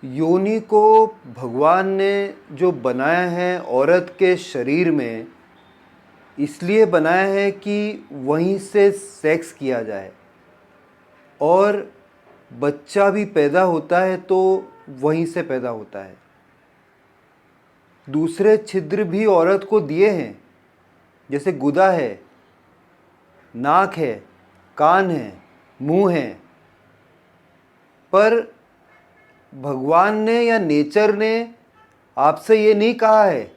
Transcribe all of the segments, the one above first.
योनि को भगवान ने जो बनाया है औरत के शरीर में, इसलिए बनाया है कि वहीं से सेक्स किया जाए और बच्चा भी पैदा होता है तो वहीं से पैदा होता है। दूसरे छिद्र भी औरत को दिए हैं, जैसे गुदा है, नाक है, कान है, मुंह है, पर भगवान ने या नेचर ने आपसे ये नहीं कहा है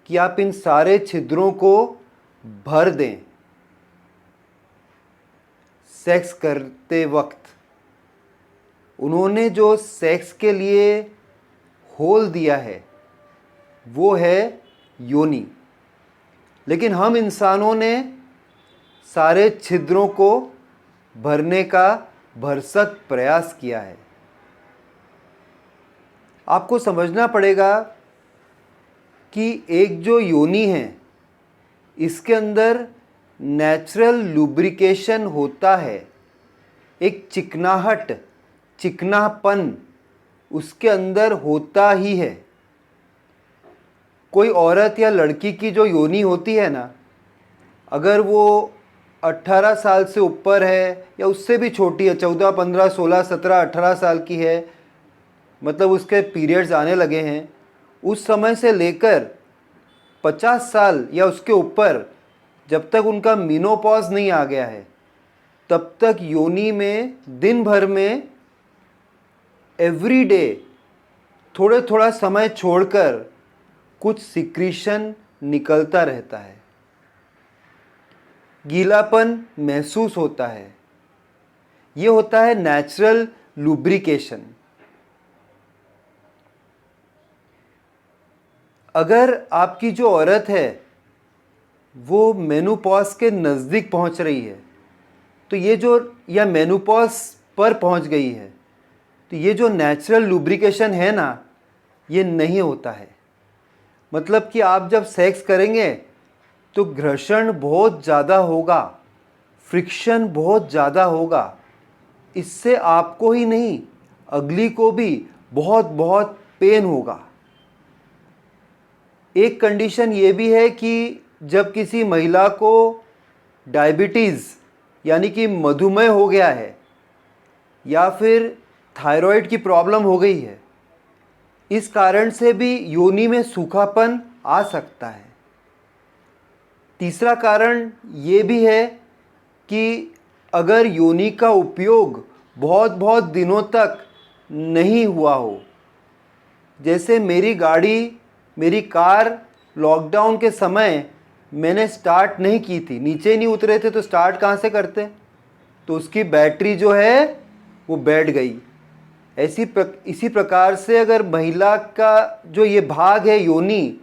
कि आप इन सारे छिद्रों को भर दें सेक्स करते वक्त। उन्होंने जो सेक्स के लिए होल दिया है वो है योनि, लेकिन हम इंसानों ने सारे छिद्रों को भरने का भरसक प्रयास किया है। आपको समझना पड़ेगा कि एक जो योनि है इसके अंदर नेचुरल लुब्रिकेशन होता है, एक चिकनाहट, चिकनापन उसके अंदर होता ही है। कोई औरत या लड़की की जो योनि होती है ना, अगर वो 18 साल से ऊपर है या उससे भी छोटी है, 14, 15, 16, 17, 18 साल की है, मतलब उसके पीरियड्स आने लगे हैं, उस समय से लेकर 50 साल या उसके ऊपर जब तक उनका मेनोपॉज नहीं आ गया है, तब तक योनि में दिन भर में एवरी डे थोड़े थोड़ा समय छोड़कर कुछ सिक्रीशन निकलता रहता है, गीलापन महसूस होता है। ये होता है नेचुरल लुब्रिकेशन। अगर आपकी जो औरत है वो मेनोपॉज के नज़दीक पहुंच रही है तो ये जो, या मेनोपॉज पर पहुंच गई है, तो ये जो नेचुरल लुब्रिकेशन है ना, ये नहीं होता है। मतलब कि आप जब सेक्स करेंगे तो घर्षण बहुत ज़्यादा होगा, फ्रिक्शन बहुत ज़्यादा होगा। इससे आपको ही नहीं, अगली को भी बहुत बहुत पेन होगा। एक कंडीशन ये भी है कि जब किसी महिला को डायबिटीज़ यानी कि मधुमेह हो गया है या फिर थायराइड की प्रॉब्लम हो गई है, इस कारण से भी योनि में सूखापन आ सकता है। तीसरा कारण ये भी है कि अगर योनि का उपयोग बहुत बहुत दिनों तक नहीं हुआ हो, जैसे मेरी कार लॉकडाउन के समय मैंने स्टार्ट नहीं की थी, नीचे नहीं उतरे थे तो स्टार्ट कहाँ से करते, तो उसकी बैटरी जो है वो बैठ गई। इसी प्रकार से अगर महिला का जो ये भाग है योनि,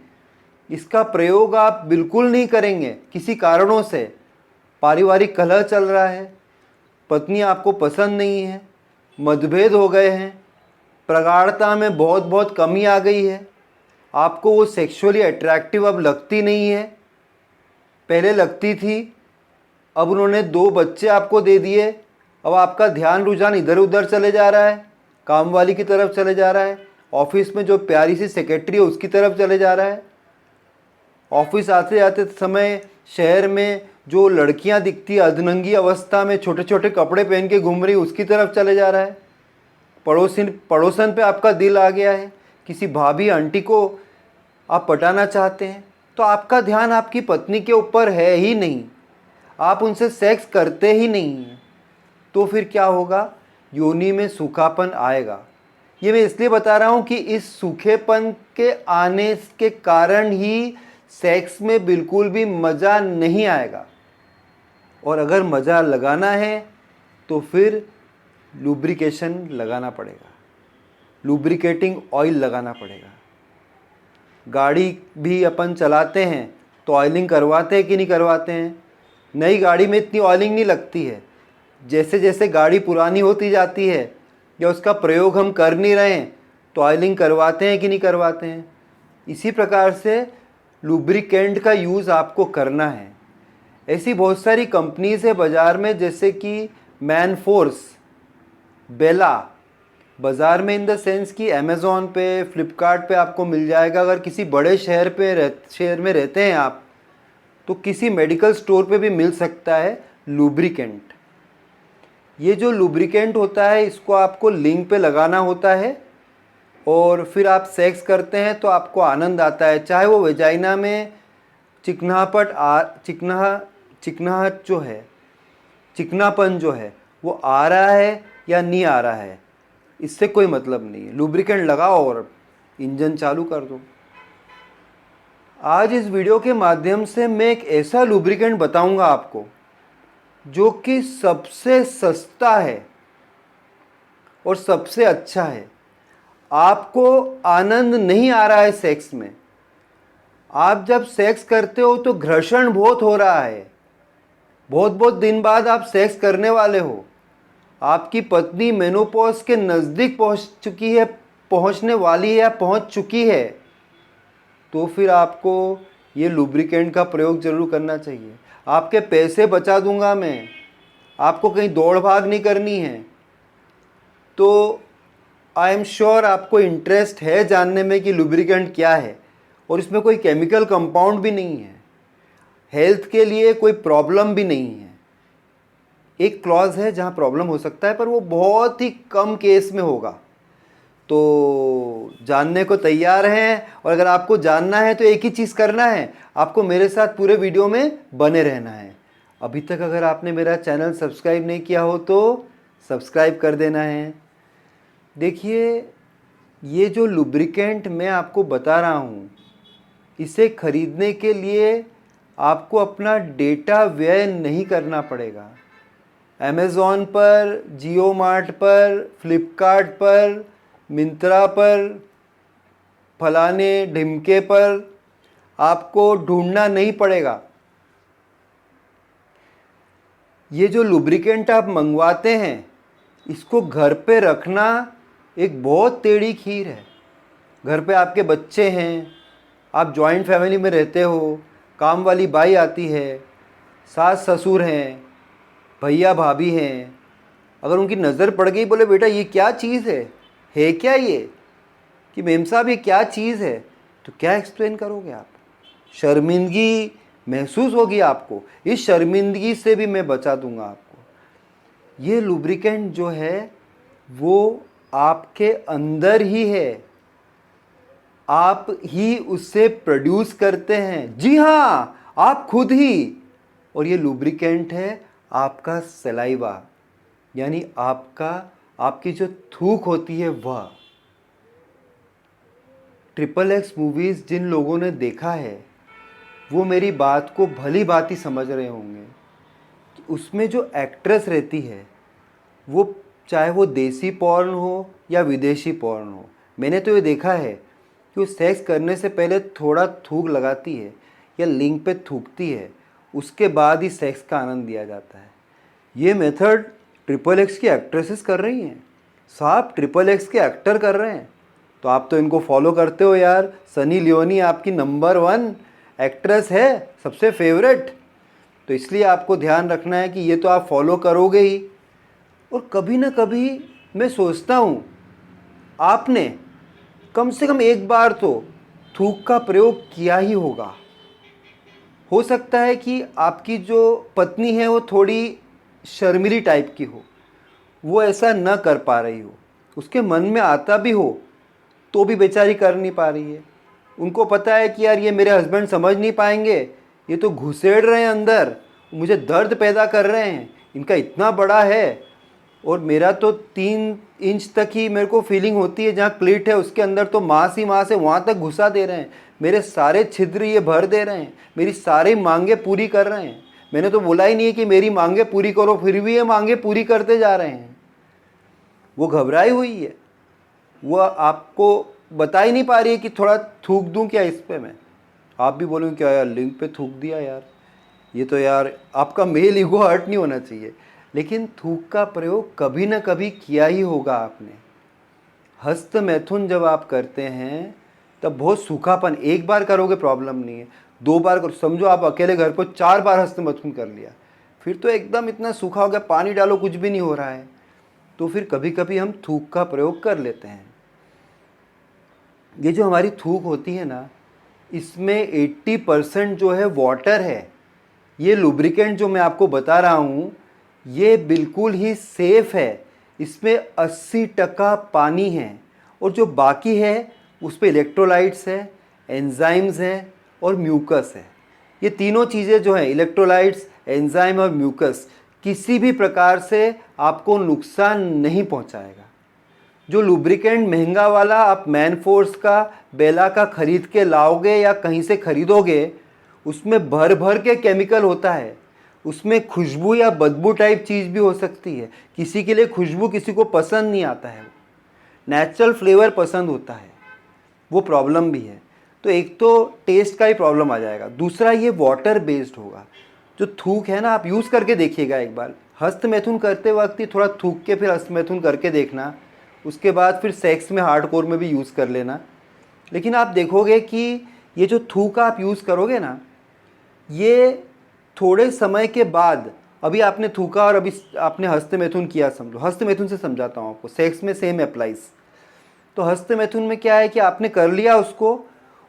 इसका प्रयोग आप बिल्कुल नहीं करेंगे किसी कारणों से, पारिवारिक कलह चल रहा है, पत्नी आपको पसंद नहीं है, मतभेद हो गए हैं, प्रगाढ़ता में बहुत बहुत कमी आ गई है, आपको वो सेक्सुअली अट्रैक्टिव अब लगती नहीं है, पहले लगती थी, अब उन्होंने 2 बच्चे आपको दे दिए, अब आपका ध्यान रुझान इधर उधर चले जा रहा है, काम वाली की तरफ चले जा रहा है, ऑफिस में जो प्यारी सी सेक्रेटरी है उसकी तरफ चले जा रहा है, ऑफिस आते जाते समय शहर में जो लड़कियां दिखती अधनंगी अवस्था में छोटे छोटे कपड़े पहन के घूम रही उसकी तरफ चले जा रहा है, पड़ोसन पे आपका दिल आ गया है, किसी भाभी आंटी को आप पटाना चाहते हैं, तो आपका ध्यान आपकी पत्नी के ऊपर है ही नहीं, आप उनसे सेक्स करते ही नहीं हैं, तो फिर क्या होगा, योनि में सूखापन आएगा। ये मैं इसलिए बता रहा हूँ कि इस सूखेपन के आने के कारण ही सेक्स में बिल्कुल भी मज़ा नहीं आएगा, और अगर मज़ा लगाना है तो फिर लुब्रिकेशन लगाना पड़ेगा, लुब्रिकेटिंग ऑयल लगाना पड़ेगा। गाड़ी भी अपन चलाते हैं तो ऑयलिंग करवाते हैं कि नहीं करवाते हैं? नई गाड़ी में इतनी ऑयलिंग नहीं लगती है, जैसे जैसे गाड़ी पुरानी होती जाती है या उसका प्रयोग हम कर नहीं रहे हैं तो ऑयलिंग करवाते हैं कि नहीं करवाते हैं। इसी प्रकार से लुब्रिकेंट का यूज़ आपको करना है। ऐसी बहुत सारी कंपनीज है बाज़ार में, जैसे कि मैनफोर्स, बेला, बाज़ार में इन द सेंस कि अमेज़ॉन पे, फ्लिपकार्ट पे आपको मिल जाएगा। अगर किसी बड़े शहर में रहते हैं आप, तो किसी मेडिकल स्टोर पे भी मिल सकता है लुब्रिकेंट। ये जो लुब्रिकेंट होता है, इसको आपको लिंग पे लगाना होता है और फिर आप सेक्स करते हैं तो आपको आनंद आता है। चाहे वो वेजाइना में चिकनाहट जो है, चिकनापन जो है वो आ रहा है या नहीं आ रहा है, इससे कोई मतलब नहीं है। लुब्रिकेंट लगाओ और इंजन चालू कर दो। आज इस वीडियो के माध्यम से मैं एक ऐसा लुब्रिकेंट बताऊंगा आपको जो कि सबसे सस्ता है और सबसे अच्छा है। आपको आनंद नहीं आ रहा है सेक्स में, आप जब सेक्स करते हो तो घर्षण बहुत हो रहा है, बहुत बहुत दिन बाद आप सेक्स करने वाले हो, आपकी पत्नी मेनोपॉज के नज़दीक पहुंचने वाली है या पहुंच चुकी है, तो फिर आपको ये लुब्रिकेंट का प्रयोग ज़रूर करना चाहिए। आपके पैसे बचा दूंगा मैं, आपको कहीं दौड़ भाग नहीं करनी है। तो आई एम श्योर आपको इंटरेस्ट है जानने में कि लुब्रिकेंट क्या है, और इसमें कोई केमिकल कंपाउंड भी नहीं है, हेल्थ के लिए कोई प्रॉब्लम भी नहीं है। एक क्लॉज है जहाँ प्रॉब्लम हो सकता है, पर वो बहुत ही कम केस में होगा। तो जानने को तैयार हैं, और अगर आपको जानना है तो एक ही चीज़ करना है, आपको मेरे साथ पूरे वीडियो में बने रहना है। अभी तक अगर आपने मेरा चैनल सब्सक्राइब नहीं किया हो तो सब्सक्राइब कर देना है। देखिए, ये जो लुब्रिकेंट मैं आपको बता रहा हूँ, इसे खरीदने के लिए आपको अपना डेटा व्यय नहीं करना पड़ेगा। अमेज़ॉन पर, जियो मार्ट पर, फ्लिपकार्ट पर, मिंत्रा पर, फलाने ढिमके पर आपको ढूंढना नहीं पड़ेगा। ये जो लुब्रिकेंट आप मंगवाते हैं, इसको घर पे रखना एक बहुत टेढ़ी खीर है। घर पे आपके बच्चे हैं, आप जॉइंट फैमिली में रहते हो, काम वाली बाई आती है, सास ससुर हैं, भैया भाभी हैं, अगर उनकी नज़र पड़ गई, बोले बेटा ये क्या चीज़ है क्या ये, कि मेम साहब ये क्या चीज़ है, तो क्या एक्सप्लेन करोगे आप? शर्मिंदगी महसूस होगी आपको। इस शर्मिंदगी से भी मैं बचा दूंगा आपको। ये लुब्रिकेंट जो है वो आपके अंदर ही है, आप ही उससे प्रोड्यूस करते हैं। जी हाँ, आप खुद ही। और ये लुब्रिकेंट है आपका सलाइवा, यानी आपकी जो थूक होती है वह। XXX मूवीज़ जिन लोगों ने देखा है वो मेरी बात को भली भांति समझ रहे होंगे कि उसमें जो एक्ट्रेस रहती है, वो चाहे वो देसी पॉर्न हो या विदेशी पॉर्न हो, मैंने तो ये देखा है कि वो सेक्स करने से पहले थोड़ा थूक लगाती है या लिंग पे थूकती है, उसके बाद ही सेक्स का आनंद लिया जाता है। ये मेथड XXX की एक्ट्रेसेस कर रही हैं, साहब XXX के एक्टर कर रहे हैं। तो आप तो इनको फॉलो करते हो यार। सनी लियोनी आपकी नंबर 1 एक्ट्रेस है, सबसे फेवरेट। तो इसलिए आपको ध्यान रखना है कि ये तो आप फॉलो करोगे ही। और कभी ना कभी मैं सोचता हूँ आपने कम से कम एक बार तो थूक का प्रयोग किया ही होगा। हो सकता है कि आपकी जो पत्नी है वो थोड़ी शर्मीली टाइप की हो, वो ऐसा न कर पा रही हो, उसके मन में आता भी हो तो भी बेचारी कर नहीं पा रही है। उनको पता है कि यार ये मेरे हस्बैंड समझ नहीं पाएंगे, ये तो घुसेड़ रहे हैं अंदर, मुझे दर्द पैदा कर रहे हैं, इनका इतना बड़ा है और मेरा तो 3 इंच तक ही मेरे को फीलिंग होती है, जहाँ क्लिट है उसके अंदर तो मांस ही मांस है, वहाँ तक घुसा दे रहे हैं, मेरे सारे छिद्र ये भर दे रहे हैं, मेरी सारी मांगे पूरी कर रहे हैं। मैंने तो बोला ही नहीं है कि मेरी मांगे पूरी करो, फिर भी ये मांगे पूरी करते जा रहे हैं। वो घबराई हुई है, वो आपको बता ही नहीं पा रही है कि थोड़ा थूक दूं क्या इस पे मैं। आप भी बोलोगे क्या यार लिंक पे थूक दिया यार, ये तो यार आपका मेल ईगो हर्ट नहीं होना चाहिए, लेकिन थूक का प्रयोग कभी ना कभी किया ही होगा आपने। हस्त मैथुन जब आप करते हैं तब बहुत सूखापन, एक बार करोगे प्रॉब्लम नहीं है, 2 बार करो, समझो आप अकेले घर पर 4 बार हस्त मैथुन कर लिया, फिर तो एकदम इतना सूखा हो गया, पानी डालो कुछ भी नहीं हो रहा है। तो फिर कभी कभी हम थूक का प्रयोग कर लेते हैं। ये जो हमारी थूक होती है ना, इसमें 80% जो है वाटर है। ये लुब्रिकेंट जो मैं आपको बता रहा हूँ ये बिल्कुल ही सेफ है। इसमें 80% पानी है और जो बाकी है उस पर इलेक्ट्रोलाइट्स है, एंजाइम्स हैं और म्यूकस है। ये तीनों चीज़ें जो हैं, इलेक्ट्रोलाइट्स, एंजाइम और म्यूकस, किसी भी प्रकार से आपको नुकसान नहीं पहुंचाएगा। जो लुब्रिकेंट महंगा वाला आप मैनफोर्स का, बेला का खरीद के लाओगे या कहीं से खरीदोगे, उसमें भर भर के केमिकल होता है। उसमें खुशबू या बदबू टाइप चीज़ भी हो सकती है। किसी के लिए खुशबू किसी को पसंद नहीं आता है, नेचुरल फ्लेवर पसंद होता है, वो प्रॉब्लम भी है। तो एक तो टेस्ट का ही प्रॉब्लम आ जाएगा, दूसरा ये वाटर बेस्ड होगा। जो थूक है ना, आप यूज़ करके देखिएगा एक बार, हस्त मैथुन करते वक्त ही थोड़ा थूक के फिर हस्त मैथुन करके देखना, उसके बाद फिर सेक्स में हार्डकोर में भी यूज़ कर लेना। लेकिन आप देखोगे कि ये जो थूक आप यूज़ करोगे ना, ये थोड़े समय के बाद, अभी आपने थूका और अभी आपने हस्त मैथुन किया, समझो हस्त मैथुन से समझाता हूँ आपको, सेक्स में सेम अप्लाइज। तो हस्त मैथुन में क्या है कि आपने कर लिया उसको,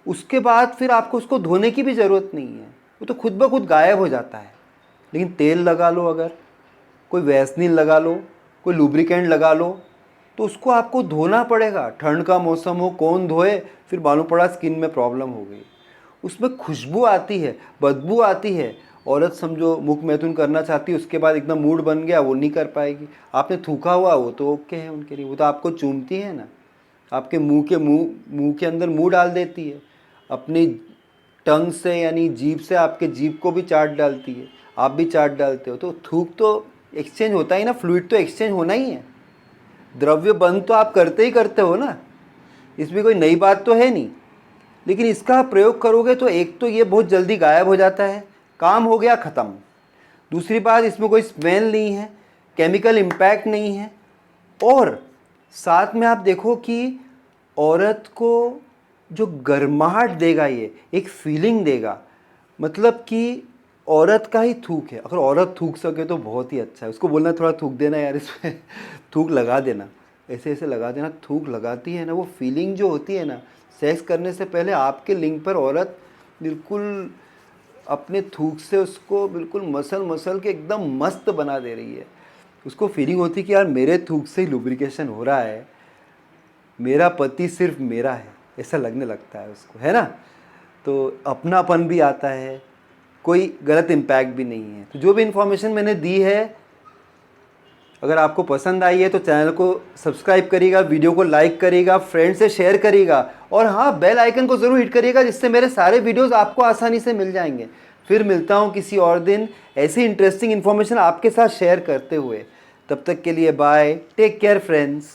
उसके बाद फिर आपको उसको धोने की भी ज़रूरत नहीं है, वो तो खुद ब खुद गायब हो जाता है। लेकिन तेल लगा लो, अगर कोई वैसलीन लगा लो, कोई लुब्रिकेंट लगा लो, तो उसको आपको धोना पड़ेगा। ठंड का मौसम हो, कौन धोए, फिर मालूम पड़ा स्किन में प्रॉब्लम हो गई। उसमें खुशबू आती है, बदबू आती है। औरत समझो मुख मैथुन करना चाहती है, उसके बाद एकदम मूड बन गया, वो नहीं कर पाएगी। आपने थूका हुआ, वो तो ओके है उनके लिए, वो तो आपको चूमती है ना, आपके मुंह के अंदर मुंह डाल देती है, अपनी टंग से यानी जीभ से आपके जीभ को भी चाट डालती है, आप भी चाट डालते हो। तो थूक तो एक्सचेंज होता ही ना, फ्लूइड तो एक्सचेंज होना ही है। द्रव्य बंद तो आप करते ही करते हो ना, इसमें कोई नई बात तो है नहीं। लेकिन इसका प्रयोग करोगे तो एक तो ये बहुत जल्दी गायब हो जाता है, काम हो गया ख़त्म। दूसरी बात, इसमें कोई स्मेल नहीं है, केमिकल इम्पैक्ट नहीं है, और साथ में आप देखो कि औरत को जो गर्माहट देगा, ये एक फीलिंग देगा। मतलब कि औरत का ही थूक है, अगर औरत थूक सके तो बहुत ही अच्छा है। उसको बोलना थोड़ा थूक देना यार, इसमें थूक लगा देना, ऐसे ऐसे लगा देना। थूक लगाती है ना, वो फीलिंग जो होती है ना, सेक्स करने से पहले आपके लिंग पर औरत बिल्कुल अपने थूक से उसको बिल्कुल मसल मसल के एकदम मस्त बना दे रही है। उसको फीलिंग होती है कि यार मेरे थूक से ही लुब्रिकेशन हो रहा है, मेरा पति सिर्फ मेरा है, ऐसा लगने लगता है उसको, है ना। तो अपनापन भी आता है, कोई गलत इम्पैक्ट भी नहीं है। तो जो भी इन्फॉर्मेशन मैंने दी है, अगर आपको पसंद आई है तो चैनल को सब्सक्राइब करिएगा, वीडियो को लाइक करिएगा, फ्रेंड से शेयर करिएगा, और हाँ, बेल आइकन को ज़रूर हिट करिएगा, जिससे मेरे सारे वीडियोस आपको आसानी से मिल जाएंगे। फिर मिलता हूँ किसी और दिन ऐसी इंटरेस्टिंग इन्फॉर्मेशन आपके साथ शेयर करते हुए। तब तक के लिए बाय, टेक केयर फ्रेंड्स।